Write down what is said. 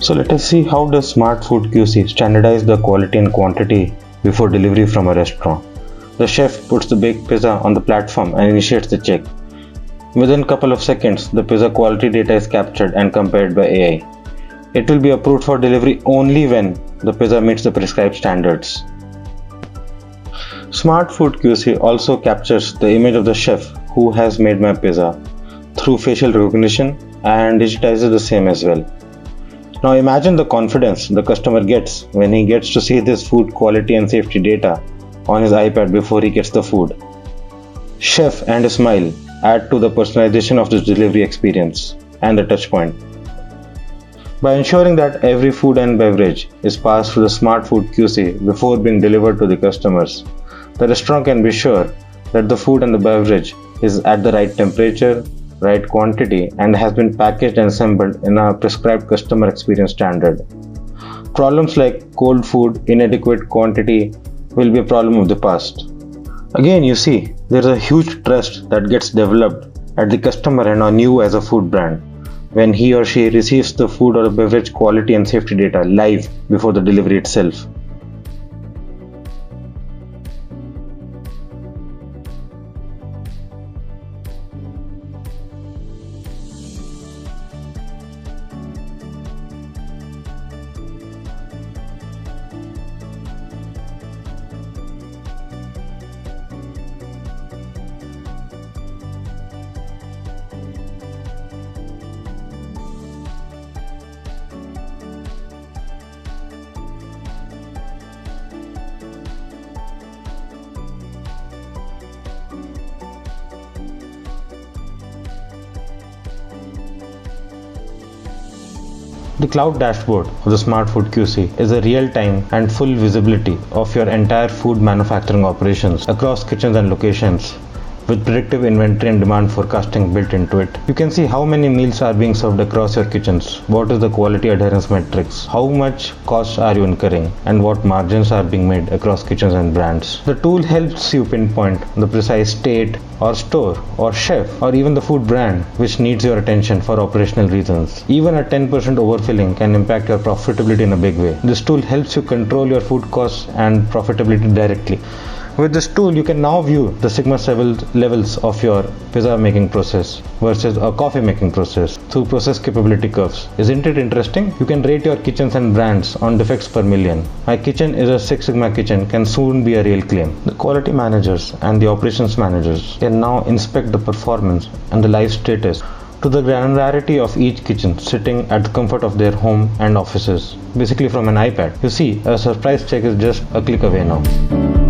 So let us see how does Smart Food QC standardize the quality and quantity before delivery from a restaurant. The chef puts the baked pizza on the platform and initiates the check. Within a couple of seconds, the pizza quality data is captured and compared by AI. It will be approved for delivery only when the pizza meets the prescribed standards. Smart Food QC also captures the image of the chef who has made my pizza through facial recognition and digitizes the same as well. Now imagine the confidence the customer gets when he gets to see this food quality and safety data on his iPad before he gets the food. Chef and a smile add to the personalization of this delivery experience and the touchpoint. By ensuring that every food and beverage is passed through the Smart Food QC before being delivered to the customers, the restaurant can be sure that the food and the beverage is at the right temperature, right quantity, and has been packaged and assembled in a prescribed customer experience standard. Problems like cold food, inadequate quantity will be a problem of the past. Again, you see, there's a huge trust that gets developed at the customer and on you as a food brand when he or she receives the food or the beverage quality and safety data live before the delivery itself. The cloud dashboard of the Smart Food QC is a real-time and full visibility of your entire food manufacturing operations across kitchens and locations, with predictive inventory and demand forecasting built into it. You can see how many meals are being served across your kitchens, what is the quality adherence metrics, how much cost are you incurring, and what margins are being made across kitchens and brands. The tool helps you pinpoint the precise state or store or chef or even the food brand which needs your attention for operational reasons. Even a 10% overfilling can impact your profitability in a big way. This tool helps you control your food costs and profitability directly. With this tool, you can now view the Sigma levels of your pizza making process versus a coffee making process through process capability curves. Isn't it interesting? You can rate your kitchens and brands on defects per million. My kitchen is a Six Sigma kitchen can soon be a real claim. The quality managers and the operations managers can now inspect the performance and the live status to the granularity of each kitchen sitting at the comfort of their home and offices, basically from an iPad. You see, a surprise check is just a click away now.